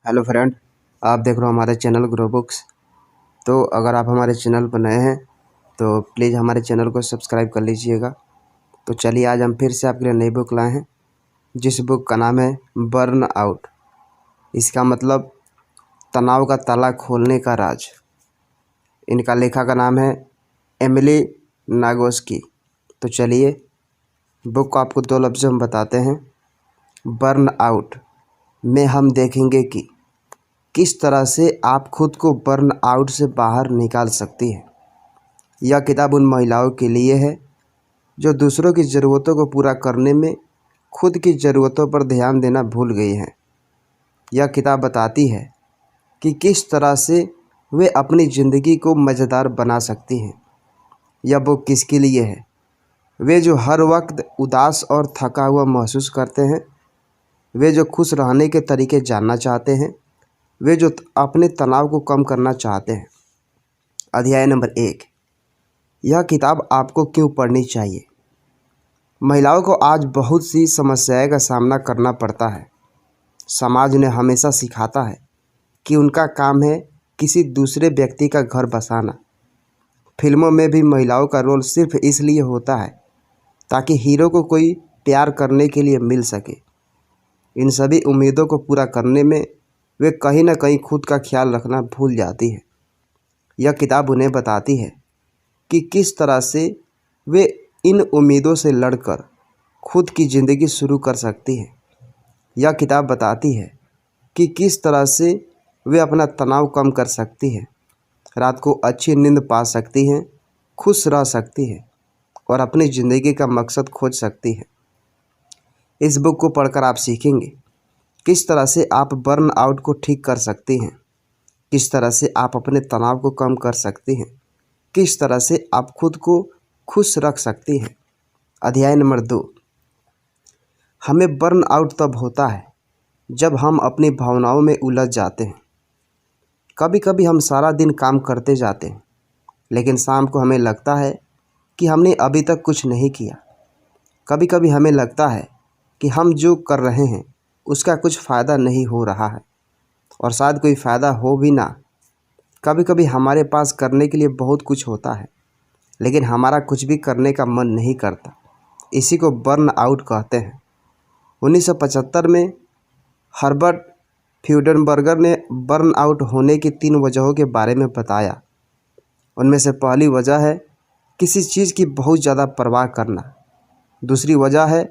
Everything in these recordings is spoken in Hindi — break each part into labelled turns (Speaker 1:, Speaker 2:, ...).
Speaker 1: हेलो फ्रेंड, आप देख रहे हो हमारे चैनल ग्रो बुक्स। तो अगर आप हमारे चैनल पर नए हैं तो प्लीज़ हमारे चैनल को सब्सक्राइब कर लीजिएगा। तो चलिए आज हम फिर से आपके लिए नई बुक लाए हैं, जिस बुक का नाम है बर्न आउट। इसका मतलब तनाव का ताला खोलने का राज। इनका लेखक का नाम है एमिली नागोस्की। तो चलिए बुक को आपको दो लफ्ज़ों में बताते हैं। बर्न आउट में हम देखेंगे कि किस तरह से आप खुद को बर्न आउट से बाहर निकाल सकती हैं। यह किताब उन महिलाओं के लिए है जो दूसरों की ज़रूरतों को पूरा करने में खुद की ज़रूरतों पर ध्यान देना भूल गई हैं। यह किताब बताती है कि किस तरह से वे अपनी ज़िंदगी को मज़ेदार बना सकती हैं। यह बुक किसके लिए है? वे जो हर वक्त उदास और थका हुआ महसूस करते हैं, वे जो खुश रहने के तरीके जानना चाहते हैं, वे जो अपने तनाव को कम करना चाहते हैं। अध्याय नंबर 1, यह किताब आपको क्यों पढ़नी चाहिए। महिलाओं को आज बहुत सी समस्याओं का सामना करना पड़ता है। समाज उन्हें हमेशा सिखाता है कि उनका काम है किसी दूसरे व्यक्ति का घर बसाना। फिल्मों में भी महिलाओं का रोल सिर्फ इसलिए होता है ताकि हीरो को कोई प्यार करने के लिए मिल सके। इन सभी उम्मीदों को पूरा करने में वे कहीं ना कहीं खुद का ख्याल रखना भूल जाती है। यह किताब उन्हें बताती है कि किस तरह से वे इन उम्मीदों से लड़कर खुद की ज़िंदगी शुरू कर सकती हैं। यह किताब बताती है कि किस तरह से वे अपना तनाव कम कर सकती हैं, रात को अच्छी नींद पा सकती हैं, खुश रह सकती हैं और अपनी ज़िंदगी का मकसद खोज सकती हैं। इस बुक को पढ़कर आप सीखेंगे किस तरह से आप बर्न आउट को ठीक कर सकती हैं, किस तरह से आप अपने तनाव को कम कर सकती हैं, किस तरह से आप खुद को खुश रख सकती हैं। अध्याय नंबर 2, हमें बर्न आउट तब होता है जब हम अपनी भावनाओं में उलझ जाते हैं। कभी कभी हम सारा दिन काम करते जाते हैं, लेकिन शाम को हमें लगता है कि हमने अभी तक कुछ नहीं किया। कभी कभी हमें लगता है कि हम जो कर रहे हैं उसका कुछ फ़ायदा नहीं हो रहा है, और शायद कोई फ़ायदा हो भी ना। कभी कभी हमारे पास करने के लिए बहुत कुछ होता है, लेकिन हमारा कुछ भी करने का मन नहीं करता। इसी को बर्न आउट कहते हैं। 1975 में हर्बर्ट फ्यूडनबर्गर ने बर्न आउट होने की 3 वजहों के बारे में बताया। उनमें से पहली वजह है किसी चीज़ की बहुत ज़्यादा परवाह करना। दूसरी वजह है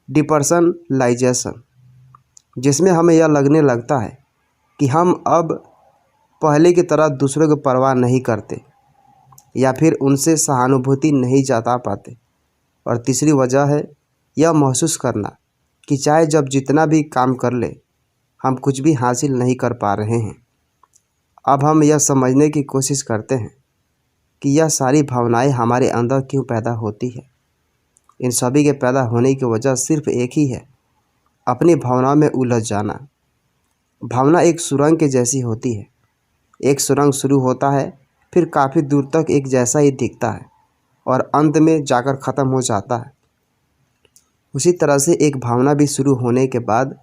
Speaker 1: डिपर्सनलाइजेशन, जिसमें हमें यह लगने लगता है कि हम अब पहले की तरह दूसरों की परवाह नहीं करते या फिर उनसे सहानुभूति नहीं जता पाते। और तीसरी वजह है यह महसूस करना कि चाहे जब जितना भी काम कर ले, हम कुछ भी हासिल नहीं कर पा रहे हैं। अब हम यह समझने की कोशिश करते हैं कि यह सारी भावनाएं हमारे अंदर क्यों पैदा होती है। इन सभी के पैदा होने की वजह सिर्फ एक ही है, अपनी भावनाओं में उलझ जाना। भावना एक सुरंग के जैसी होती है। एक सुरंग शुरू होता है, फिर काफ़ी दूर तक एक जैसा ही दिखता है और अंत में जाकर ख़त्म हो जाता है। उसी तरह से एक भावना भी शुरू होने के बाद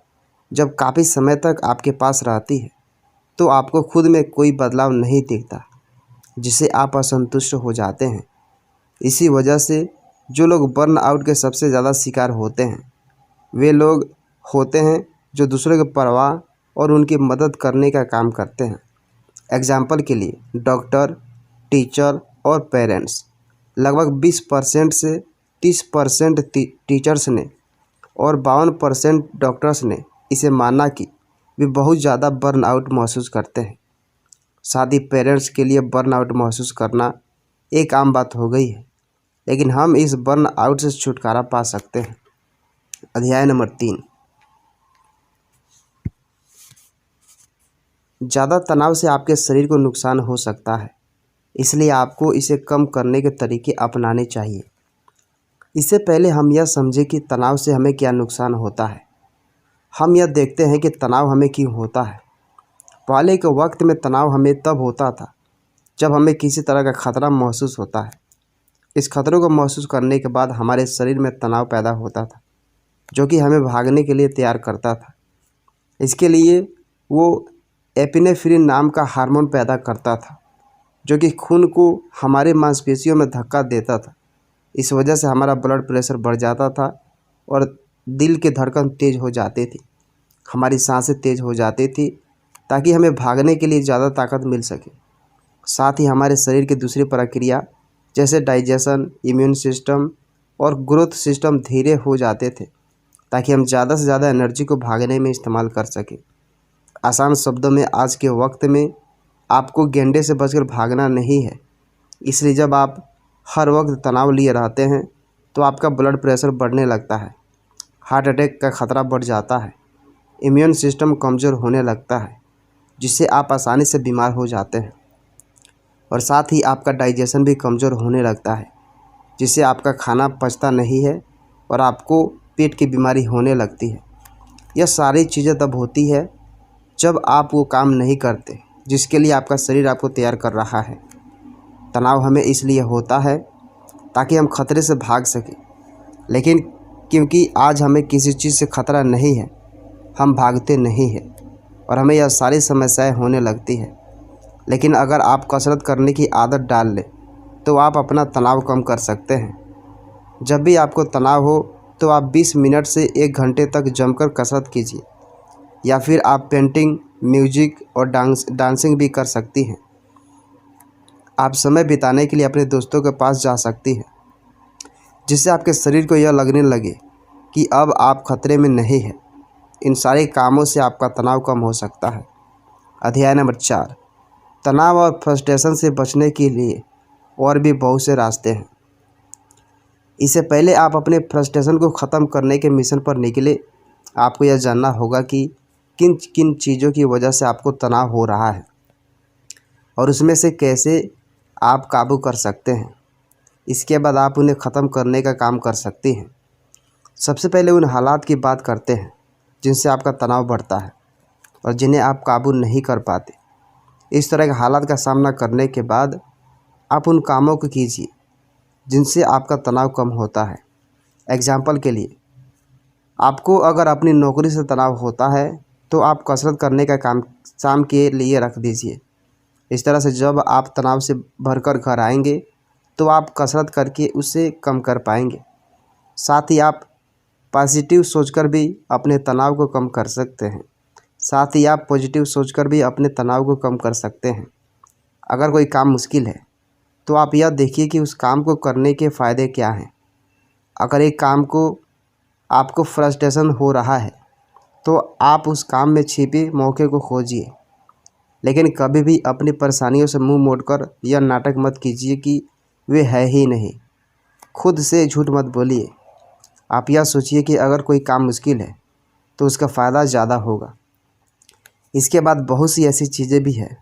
Speaker 1: जब काफ़ी समय तक आपके पास रहती है तो आपको खुद में कोई बदलाव नहीं दिखता, जिससे आप असंतुष्ट हो जाते हैं। इसी वजह से जो लोग बर्न आउट के सबसे ज़्यादा शिकार होते हैं वे लोग होते हैं जो दूसरों की परवाह और उनकी मदद करने का काम करते हैं। एग्जाम्पल के लिए डॉक्टर, टीचर और पेरेंट्स। लगभग 20% से 30% टीचर्स ने और 52% डॉक्टर्स ने इसे माना कि वे बहुत ज़्यादा बर्न आउट महसूस करते हैं। साथ ही पेरेंट्स के लिए बर्न आउट महसूस करना एक आम बात हो गई है, लेकिन हम इस बर्न आउट से छुटकारा पा सकते हैं। अध्याय नंबर 3, ज़्यादा तनाव से आपके शरीर को नुकसान हो सकता है, इसलिए आपको इसे कम करने के तरीके अपनाने चाहिए। इससे पहले हम यह समझें कि तनाव से हमें क्या नुकसान होता है। हम यह देखते हैं कि तनाव हमें क्यों होता है। पहले के वक्त में तनाव हमें तब होता था जब हमें किसी तरह का खतरा महसूस होता है। इस खतरे को महसूस करने के बाद हमारे शरीर में तनाव पैदा होता था, जो कि हमें भागने के लिए तैयार करता था। इसके लिए वो एपिनेफ्रिन नाम का हार्मोन पैदा करता था, जो कि खून को हमारे मांसपेशियों में धक्का देता था। इस वजह से हमारा ब्लड प्रेशर बढ़ जाता था और दिल की धड़कन तेज़ हो जाती थी, हमारी सांसें तेज़ हो जाती थी, ताकि हमें भागने के लिए ज़्यादा ताकत मिल सके। साथ ही हमारे शरीर की दूसरी प्रक्रिया जैसे डाइजेशन, इम्यून सिस्टम और ग्रोथ सिस्टम धीरे हो जाते थे, ताकि हम ज़्यादा से ज़्यादा एनर्जी को भागने में इस्तेमाल कर सकें। आसान शब्दों में, आज के वक्त में आपको गेंडे से बचकर भागना नहीं है। इसलिए जब आप हर वक्त तनाव लिए रहते हैं तो आपका ब्लड प्रेशर बढ़ने लगता है, हार्ट अटैक का खतरा बढ़ जाता है, इम्यून सिस्टम कमज़ोर होने लगता है, जिससे आप आसानी से बीमार हो जाते हैं, और साथ ही आपका डाइजेशन भी कमज़ोर होने लगता है, जिससे आपका खाना पचता नहीं है और आपको पेट की बीमारी होने लगती है। यह सारी चीज़ें तब होती है जब आप वो काम नहीं करते जिसके लिए आपका शरीर आपको तैयार कर रहा है। तनाव हमें इसलिए होता है ताकि हम खतरे से भाग सकें, लेकिन क्योंकि आज हमें किसी चीज़ से खतरा नहीं है, हम भागते नहीं हैं और हमें यह सारी समस्याएं होने लगती है। लेकिन अगर आप कसरत करने की आदत डाल लें तो आप अपना तनाव कम कर सकते हैं। जब भी आपको तनाव हो तो आप 20 मिनट से 1 घंटे तक जमकर कसरत कीजिए, या फिर आप पेंटिंग, म्यूजिक और डांसिंग भी कर सकती हैं। आप समय बिताने के लिए अपने दोस्तों के पास जा सकती हैं, जिससे आपके शरीर को यह लगने लगे कि अब आप खतरे में नहीं हैं। इन सारे कामों से आपका तनाव कम हो सकता है। अध्याय नंबर 4, तनाव और फ्रस्ट्रेशन से बचने के लिए और भी बहुत से रास्ते हैं। इससे पहले आप अपने फ्रस्ट्रेशन को ख़त्म करने के मिशन पर निकले, आपको यह जानना होगा कि किन किन चीज़ों की वजह से आपको तनाव हो रहा है और उसमें से कैसे आप काबू कर सकते हैं। इसके बाद आप उन्हें ख़त्म करने का काम कर सकती हैं। सबसे पहले उन हालात की बात करते हैं जिनसे आपका तनाव बढ़ता है और जिन्हें आप काबू नहीं कर पाते। इस तरह के हालात का सामना करने के बाद आप उन कामों को कीजिए जिनसे आपका तनाव कम होता है। एग्जाम्पल के लिए, आपको अगर अपनी नौकरी से तनाव होता है तो आप कसरत करने का काम शाम के लिए रख दीजिए। इस तरह से जब आप तनाव से भरकर घर आएंगे तो आप कसरत करके उसे कम कर पाएंगे। साथ ही आप पॉजिटिव सोचकर भी अपने तनाव को कम कर सकते हैं। अगर कोई काम मुश्किल है तो आप यह देखिए कि उस काम को करने के फ़ायदे क्या हैं। अगर एक काम को आपको फ्रस्ट्रेशन हो रहा है तो आप उस काम में छिपे मौके को खोजिए, लेकिन कभी भी अपनी परेशानियों से मुंह मोड़कर यह नाटक मत कीजिए कि वे है ही नहीं। खुद से झूठ मत बोलिए। आप यह सोचिए कि अगर कोई काम मुश्किल है तो उसका फ़ायदा ज़्यादा होगा। इसके बाद बहुत सी ऐसी चीज़ें भी हैं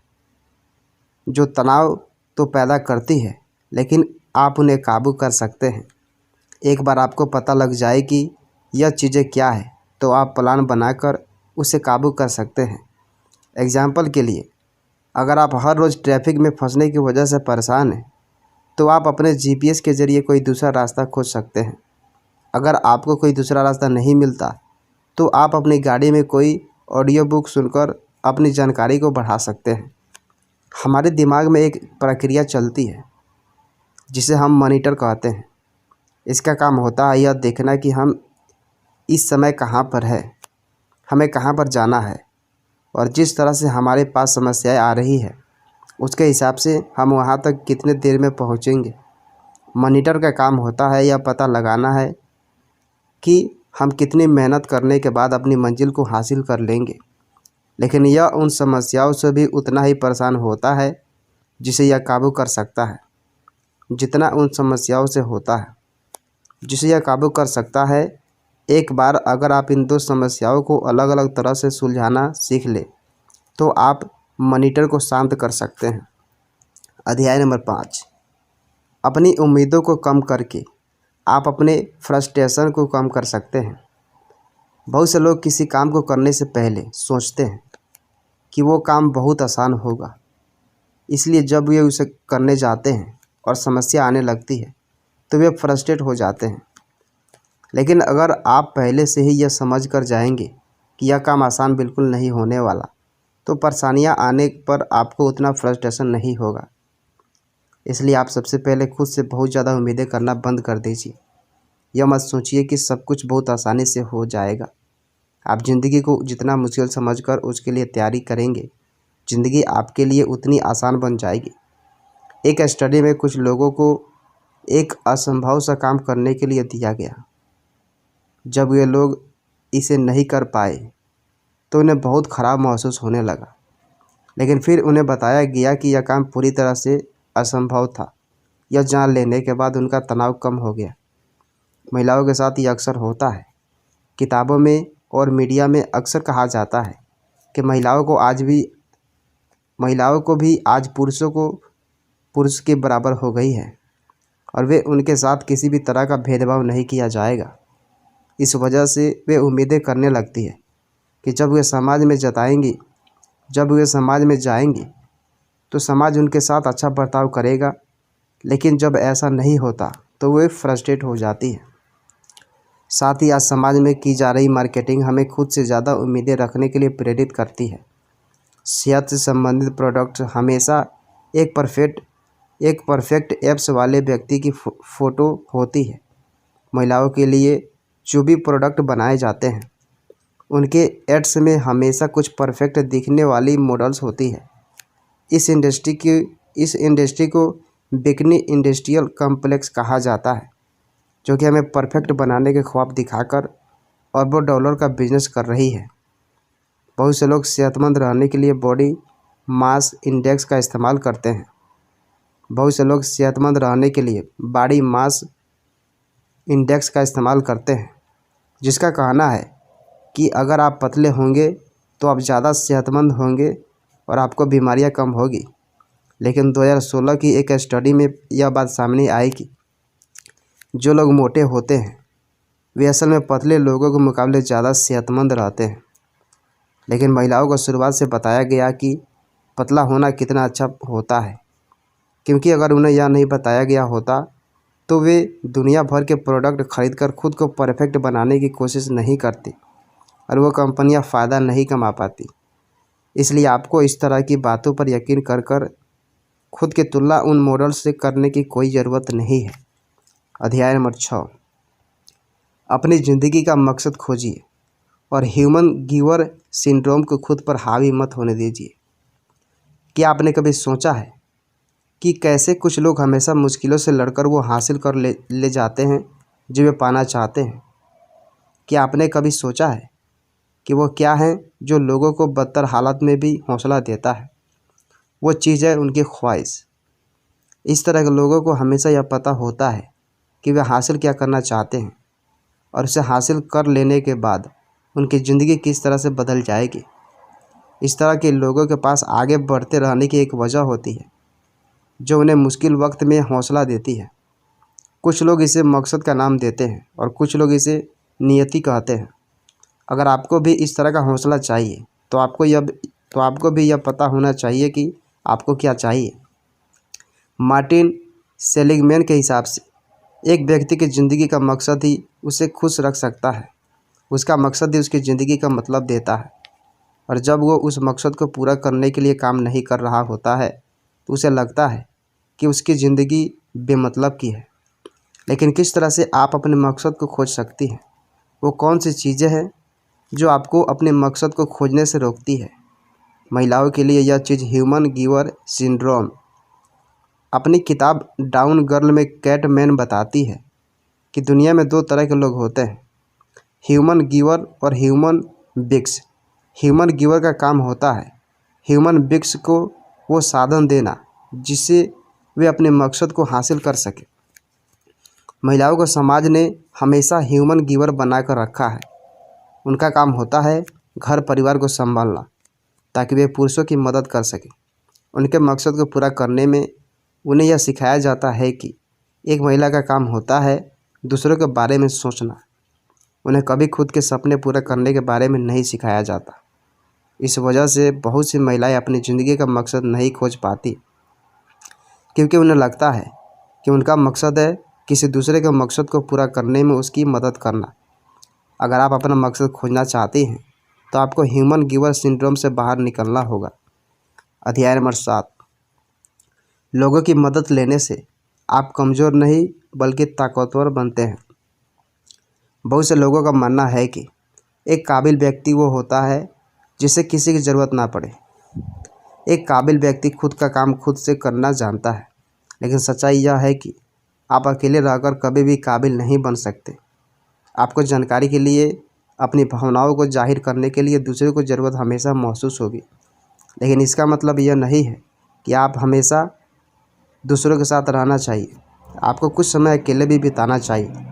Speaker 1: जो तनाव तो पैदा करती है, लेकिन आप उन्हें काबू कर सकते हैं। एक बार आपको पता लग जाए कि यह चीज़ें क्या है तो आप प्लान बनाकर उसे काबू कर सकते हैं। एग्जाम्पल के लिए, अगर आप हर रोज़ ट्रैफिक में फंसने की वजह से परेशान हैं तो आप अपने जीपीएस के ज़रिए कोई दूसरा रास्ता खोज सकते हैं। अगर आपको कोई दूसरा रास्ता नहीं मिलता तो आप अपनी गाड़ी में कोई ऑडियो बुक सुनकर अपनी जानकारी को बढ़ा सकते हैं। हमारे दिमाग में एक प्रक्रिया चलती है जिसे हम मॉनिटर कहते हैं। इसका काम होता है यह देखना कि हम इस समय कहाँ पर है, हमें कहाँ पर जाना है, और जिस तरह से हमारे पास समस्याएं आ रही है उसके हिसाब से हम वहाँ तक कितने देर में पहुँचेंगे। मॉनिटर का काम होता है यह पता लगाना है कि हम कितनी मेहनत करने के बाद अपनी मंजिल को हासिल कर लेंगे, लेकिन यह उन समस्याओं से भी उतना ही परेशान होता है जिसे यह काबू कर सकता है जितना उन समस्याओं से होता है जिसे यह काबू कर सकता है। एक बार अगर आप इन दो समस्याओं को अलग अलग तरह से सुलझाना सीख ले तो आप मॉनिटर को शांत कर सकते हैं। अध्याय नंबर 5, अपनी उम्मीदों को कम करके आप अपने फ्रस्ट्रेशन को कम कर सकते हैं। बहुत से लोग किसी काम को करने से पहले सोचते हैं कि वो काम बहुत आसान होगा, इसलिए जब वे उसे करने जाते हैं और समस्या आने लगती है तो वे फ्रस्ट्रेट हो जाते हैं। लेकिन अगर आप पहले से ही यह समझ कर जाएंगे कि यह काम आसान बिल्कुल नहीं होने वाला, तो परेशानियां आने पर आपको उतना फ्रस्ट्रेशन नहीं होगा। इसलिए आप सबसे पहले खुद से बहुत ज़्यादा उम्मीदें करना बंद कर दीजिए। यह मत सोचिए कि सब कुछ बहुत आसानी से हो जाएगा। आप ज़िंदगी को जितना मुश्किल समझकर उसके लिए तैयारी करेंगे, ज़िंदगी आपके लिए उतनी आसान बन जाएगी। एक स्टडी में कुछ लोगों को एक असंभव सा काम करने के लिए दिया गया। जब वे लोग इसे नहीं कर पाए तो उन्हें बहुत ख़राब महसूस होने लगा, लेकिन फिर उन्हें बताया गया कि यह काम पूरी तरह से असंभव था। यह जान लेने के बाद उनका तनाव कम हो गया। महिलाओं के साथ यह अक्सर होता है। किताबों में और मीडिया में अक्सर कहा जाता है कि महिलाओं को भी आज पुरुष के बराबर हो गई है और वे उनके साथ किसी भी तरह का भेदभाव नहीं किया जाएगा। इस वजह से वे उम्मीदें करने लगती है कि जब वे समाज में जाएंगी तो समाज उनके साथ अच्छा बर्ताव करेगा, लेकिन जब ऐसा नहीं होता तो वे फ्रस्ट्रेट हो जाती है। साथ ही आज समाज में की जा रही मार्केटिंग हमें खुद से ज़्यादा उम्मीदें रखने के लिए प्रेरित करती है। सेहत से संबंधित प्रोडक्ट हमेशा एक परफेक्ट एब्स वाले व्यक्ति की फ़ोटो होती है। महिलाओं के लिए जो भी प्रोडक्ट बनाए जाते हैं उनके एड्स में हमेशा कुछ परफेक्ट दिखने वाली मॉडल्स होती है। इस इंडस्ट्री को बिकनी इंडस्ट्रियल कॉम्प्लेक्स कहा जाता है, जो कि हमें परफेक्ट बनाने के ख्वाब दिखाकर अरबों डॉलर का बिजनेस कर रही है। बहुत से लोग सेहतमंद रहने के लिए बॉडी मास इंडेक्स का इस्तेमाल करते हैं। जिसका कहना है कि अगर आप पतले होंगे तो आप ज़्यादा सेहतमंद होंगे और आपको बीमारियां कम होगी। लेकिन 2016 की एक स्टडी में यह बात सामने आई कि जो लोग मोटे होते हैं वे असल में पतले लोगों के मुकाबले ज़्यादा सेहतमंद रहते हैं। लेकिन महिलाओं को शुरुआत से बताया गया कि पतला होना कितना अच्छा होता है, क्योंकि अगर उन्हें यह नहीं बताया गया होता तो वे दुनिया भर के प्रोडक्ट खरीदकर खुद को परफेक्ट बनाने की कोशिश नहीं करती और वो कंपनियां फ़ायदा नहीं कमा पाती। इसलिए आपको इस तरह की बातों पर यकीन कर खुद की तुलना उन मॉडल से करने की कोई ज़रूरत नहीं है। अध्याय नंबर 6, अपनी ज़िंदगी का मकसद खोजिए और ह्यूमन गिवर सिंड्रोम को खुद पर हावी मत होने दीजिए। क्या आपने कभी सोचा है कि कैसे कुछ लोग हमेशा मुश्किलों से लड़कर वो हासिल कर ले जाते हैं जो वे पाना चाहते हैं? क्या आपने कभी सोचा है कि वो क्या है जो लोगों को बदतर हालात में भी हौसला देता है? वो चीज़ है उनकी ख्वाहिश। इस तरह के लोगों को हमेशा यह पता होता है कि वे हासिल क्या करना चाहते हैं और उसे हासिल कर लेने के बाद उनकी ज़िंदगी किस तरह से बदल जाएगी। इस तरह के लोगों के पास आगे बढ़ते रहने की एक वजह होती है जो उन्हें मुश्किल वक्त में हौसला देती है। कुछ लोग इसे मकसद का नाम देते हैं और कुछ लोग इसे नियति कहते हैं। अगर आपको भी इस तरह का हौसला चाहिए तो आपको भी यह पता होना चाहिए कि आपको क्या चाहिए। मार्टिन सेलिगमैन के हिसाब से एक व्यक्ति की ज़िंदगी का मकसद ही उसे खुश रख सकता है। उसका मकसद ही उसकी ज़िंदगी का मतलब देता है, और जब वो उस मकसद को पूरा करने के लिए काम नहीं कर रहा होता है तो उसे लगता है कि उसकी ज़िंदगी बेमतलब की है। लेकिन किस तरह से आप अपने मकसद को खोज सकती हैं? वो कौन सी चीज़ें हैं जो आपको अपने मकसद को खोजने से रोकती है? महिलाओं के लिए यह चीज़ ह्यूमन गिवर सिंड्रोम। अपनी किताब डाउन गर्ल में कैट मैन बताती है कि दुनिया में 2 तरह के लोग होते हैं, ह्यूमन गिवर और ह्यूमन बिग्स। ह्यूमन गिवर का काम होता है ह्यूमन बिग्स को वो साधन देना जिससे वे अपने मकसद को हासिल कर सके। महिलाओं को समाज ने हमेशा ह्यूमन गिवर बनाकर रखा है। उनका काम होता है घर परिवार को संभालना ताकि वे पुरुषों की मदद कर सकें। उनके मकसद को पूरा करने में उन्हें यह सिखाया जाता है कि एक महिला का काम होता है दूसरों के बारे में सोचना। उन्हें कभी खुद के सपने पूरा करने के बारे में नहीं सिखाया जाता। इस वजह से बहुत सी महिलाएं अपनी ज़िंदगी का मकसद नहीं खोज पाती, क्योंकि उन्हें लगता है कि उनका मकसद है किसी दूसरे के मकसद को पूरा करने में उसकी मदद करना। अगर आप अपना मकसद खोजना चाहती हैं तो आपको ह्यूमन गिवर सिंड्रोम से बाहर निकलना होगा। अध्याय नंबर 7, लोगों की मदद लेने से आप कमज़ोर नहीं बल्कि ताकतवर बनते हैं। बहुत से लोगों का मानना है कि एक काबिल व्यक्ति वो होता है जिसे किसी की ज़रूरत ना पड़े। एक काबिल व्यक्ति खुद का काम खुद से करना जानता है, लेकिन सच्चाई यह है कि आप अकेले रहकर कभी भी काबिल नहीं बन सकते। आपको जानकारी के लिए, अपनी भावनाओं को जाहिर करने के लिए दूसरे को ज़रूरत हमेशा महसूस होगी, लेकिन इसका मतलब यह नहीं है कि आप हमेशा दूसरों के साथ रहना चाहिए। आपको कुछ समय अकेले भी बिताना चाहिए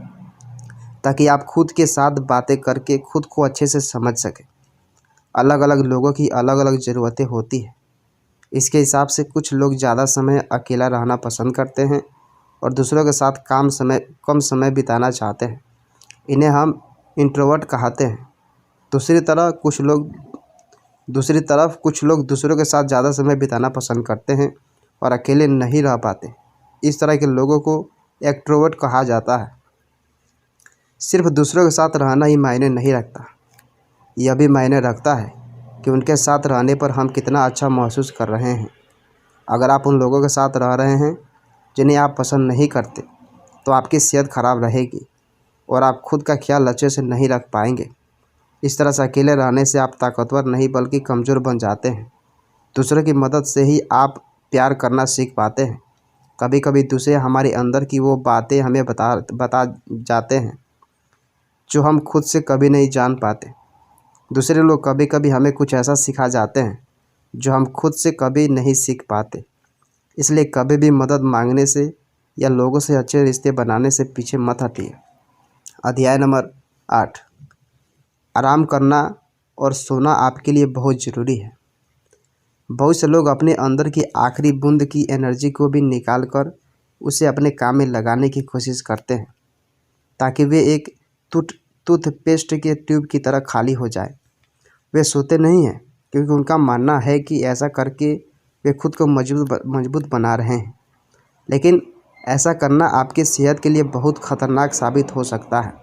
Speaker 1: ताकि आप खुद के साथ बातें करके खुद को अच्छे से समझ सकें। अलग अलग लोगों की अलग अलग ज़रूरतें होती हैं। इसके हिसाब से कुछ लोग ज़्यादा समय अकेला रहना पसंद करते हैं और दूसरों के साथ कम समय बिताना चाहते हैं। इन्हें हम इंट्रोवर्ट कहते हैं। दूसरी तरफ कुछ लोग दूसरों के साथ ज़्यादा समय बिताना पसंद करते हैं और अकेले नहीं रह पाते। इस तरह के लोगों को एक्ट्रोवर्ट कहा जाता है। सिर्फ दूसरों के साथ रहना ही मायने नहीं रखता, यह भी मायने रखता है कि उनके साथ रहने पर हम कितना अच्छा महसूस कर रहे हैं। अगर आप उन लोगों के साथ रह रहे हैं जिन्हें आप पसंद नहीं करते, तो आपकी सेहत खराब रहेगी और आप खुद का ख्याल अच्छे से नहीं रख पाएंगे। इस तरह से अकेले रहने से आप ताकतवर नहीं बल्कि कमज़ोर बन जाते हैं। दूसरों की मदद से ही आप प्यार करना सीख पाते हैं। कभी कभी दूसरे हमारे अंदर की वो बातें हमें बता जाते हैं जो हम खुद से कभी नहीं जान पाते। दूसरे लोग कभी कभी हमें कुछ ऐसा सिखा जाते हैं जो हम खुद से कभी नहीं सीख पाते। इसलिए कभी भी मदद मांगने से या लोगों से अच्छे रिश्ते बनाने से पीछे मत हटिए। अध्याय नंबर 8, आराम करना और सोना आपके लिए बहुत ज़रूरी है। बहुत से लोग अपने अंदर की आखिरी बूंद की एनर्जी को भी निकाल कर उसे अपने काम में लगाने की कोशिश करते हैं ताकि वे एक टूथपेस्ट के ट्यूब की तरह खाली हो जाए। वे सोते नहीं हैं क्योंकि उनका मानना है कि ऐसा करके वे खुद को मजबूत बना रहे हैं, लेकिन ऐसा करना आपकी सेहत के लिए बहुत ख़तरनाक साबित हो सकता है।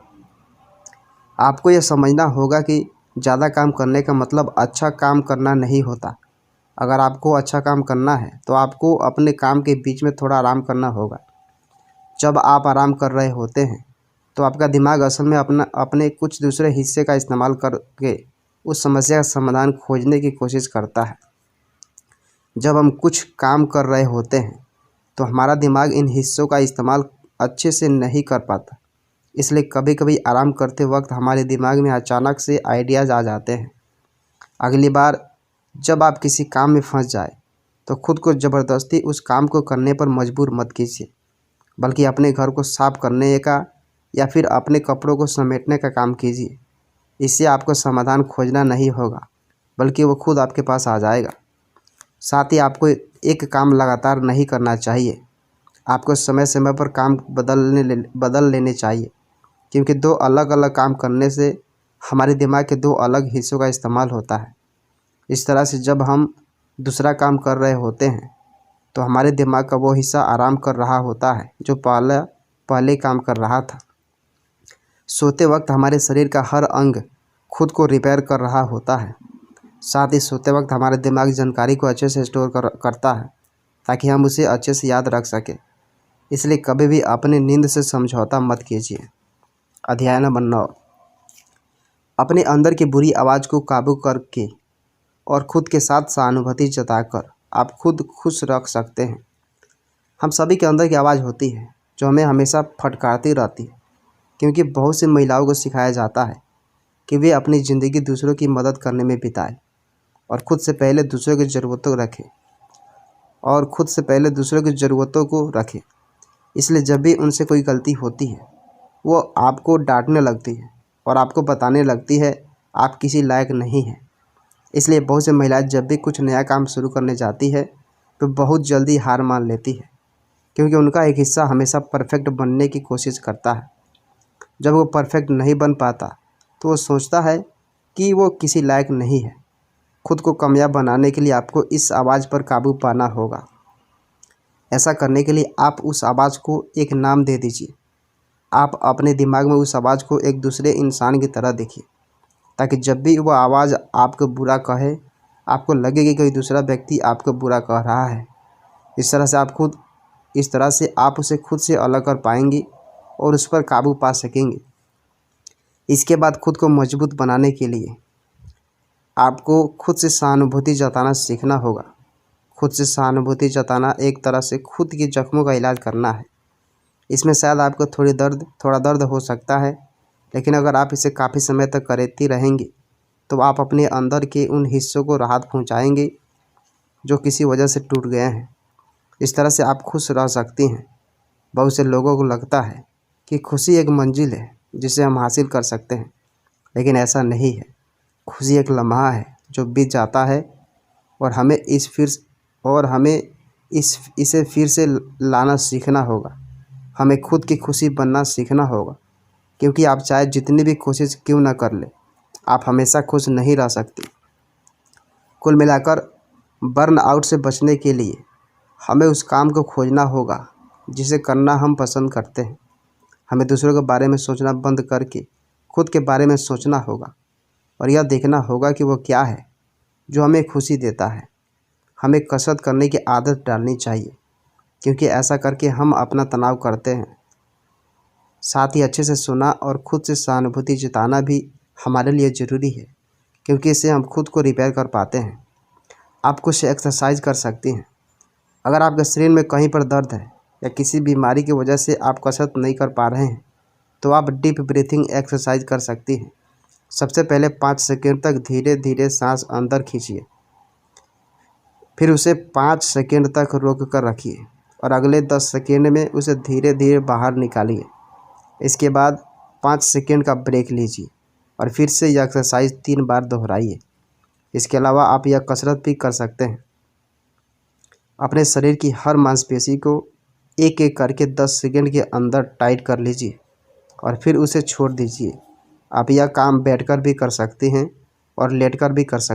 Speaker 1: आपको यह समझना होगा कि ज़्यादा काम करने का मतलब अच्छा काम करना नहीं होता। अगर आपको अच्छा काम करना है तो आपको अपने काम के बीच में थोड़ा आराम करना होगा। जब आप आराम कर रहे होते हैं तो आपका दिमाग असल में अपने कुछ दूसरे हिस्से का इस्तेमाल करके उस समस्या का समाधान खोजने की कोशिश करता है। जब हम कुछ काम कर रहे होते हैं तो हमारा दिमाग इन हिस्सों का इस्तेमाल अच्छे से नहीं कर पाता। इसलिए कभी कभी आराम करते वक्त हमारे दिमाग में अचानक से आइडियाज़ आ जाते हैं। अगली बार जब आप किसी काम में फंस जाए तो खुद को ज़बरदस्ती उस काम को करने पर मजबूर मत कीजिए, बल्कि अपने घर को साफ करने का या फिर अपने कपड़ों को समेटने का काम कीजिए। इससे आपको समाधान खोजना नहीं होगा, बल्कि वो खुद आपके पास आ जाएगा। साथ ही आपको एक काम लगातार नहीं करना चाहिए। आपको समय समय पर काम बदल लेने चाहिए, क्योंकि दो अलग अलग काम करने से हमारे दिमाग के दो अलग हिस्सों का इस्तेमाल होता है। इस तरह से जब हम दूसरा काम कर रहे होते हैं तो हमारे दिमाग का वो हिस्सा आराम कर रहा होता है जो पहले काम कर रहा था। सोते वक्त हमारे शरीर का हर अंग खुद को रिपेयर कर रहा होता है। साथ ही सोते वक्त हमारे दिमाग जानकारी को अच्छे से स्टोर करता है ताकि हम उसे अच्छे से याद रख सकें। इसलिए कभी भी अपनी नींद से समझौता मत कीजिए। अध्याय नंबर 9, अपने अंदर की बुरी आवाज़ को काबू करके और खुद के साथ सहानुभूति जताकर आप खुद खुश रख सकते हैं। हम सभी के अंदर की आवाज़ होती है जो हमें हमेशा फटकारती रहती है, क्योंकि बहुत सी महिलाओं को सिखाया जाता है कि वे अपनी ज़िंदगी दूसरों की मदद करने में बिताएं और खुद से पहले दूसरों की ज़रूरतों को रखें। इसलिए जब भी उनसे कोई गलती होती है वो आपको डांटने लगती है और आपको बताने लगती है आप किसी लायक नहीं हैं। इसलिए बहुत सी महिलाएं जब भी कुछ नया काम शुरू करने जाती है तो बहुत जल्दी हार मान लेती है, क्योंकि उनका एक हिस्सा हमेशा परफेक्ट बनने की कोशिश करता है। जब वो परफेक्ट नहीं बन पाता तो वो सोचता है कि वो किसी लायक नहीं है। खुद को कामयाब बनाने के लिए आपको इस आवाज़ पर काबू पाना होगा। ऐसा करने के लिए आप उस आवाज़ को एक नाम दे दीजिए। आप अपने दिमाग में उस आवाज़ को एक दूसरे इंसान की तरह देखिए। ताकि जब भी वो आवाज़ आपको बुरा कहे, आपको लगे कि कोई दूसरा व्यक्ति आपको बुरा कह रहा है। इस तरह से आप उसे खुद से अलग कर पाएंगे और उस पर काबू पा सकेंगे। इसके बाद खुद को मजबूत बनाने के लिए आपको खुद से सहानुभूति जताना सीखना होगा। खुद से सहानुभूति जताना एक तरह से खुद के जख्मों का इलाज करना है। इसमें शायद आपको थोड़ा दर्द हो सकता है, लेकिन अगर आप इसे काफ़ी समय तक करते रहेंगे तो आप अपने अंदर के उन हिस्सों को राहत पहुंचाएंगे जो किसी वजह से टूट गए हैं। इस तरह से आप खुश रह सकती हैं। बहुत से लोगों को लगता है कि खुशी एक मंजिल है जिसे हम हासिल कर सकते हैं, लेकिन ऐसा नहीं है। खुशी एक लम्हा है जो बीत जाता है और हमें इसे फिर से लाना सीखना होगा। हमें खुद की खुशी बनना सीखना होगा, क्योंकि आप चाहे जितनी भी कोशिश क्यों न कर ले, आप हमेशा खुश नहीं रह सकती। कुल मिलाकर बर्न आउट से बचने के लिए हमें उस काम को खोजना होगा जिसे करना हम पसंद करते हैं। हमें दूसरों के बारे में सोचना बंद करके खुद के बारे में सोचना होगा और यह देखना होगा कि वो क्या है जो हमें खुशी देता है। हमें कसरत करने की आदत डालनी चाहिए, क्योंकि ऐसा करके हम अपना तनाव करते हैं। साथ ही अच्छे से सुना और खुद से सहानुभूति जताना भी हमारे लिए ज़रूरी है, क्योंकि इससे हम खुद को रिपेयर कर पाते हैं। आप कुछ एक्सरसाइज कर सकती हैं। अगर आपके शरीर में कहीं पर दर्द है या किसी बीमारी की वजह से आप कसरत नहीं कर पा रहे हैं, तो आप डीप ब्रीथिंग एक्सरसाइज कर सकती हैं। सबसे पहले 5 सेकंड तक धीरे धीरे सांस अंदर खींचिए, फिर उसे 5 सेकंड तक रोक कर रखिए और अगले 10 सेकंड में उसे धीरे धीरे बाहर निकालिए। इसके बाद 5 सेकंड का ब्रेक लीजिए और फिर से यह एक्सरसाइज 3 बार दोहराइए। इसके अलावा आप यह कसरत भी कर सकते हैं। अपने शरीर की हर मांसपेशी को एक एक करके 10 सेकंड के अंदर टाइट कर लीजिए और फिर उसे छोड़ दीजिए। आप यह काम बैठकर भी कर सकते हैं और लेटकर भी कर सकते हैं।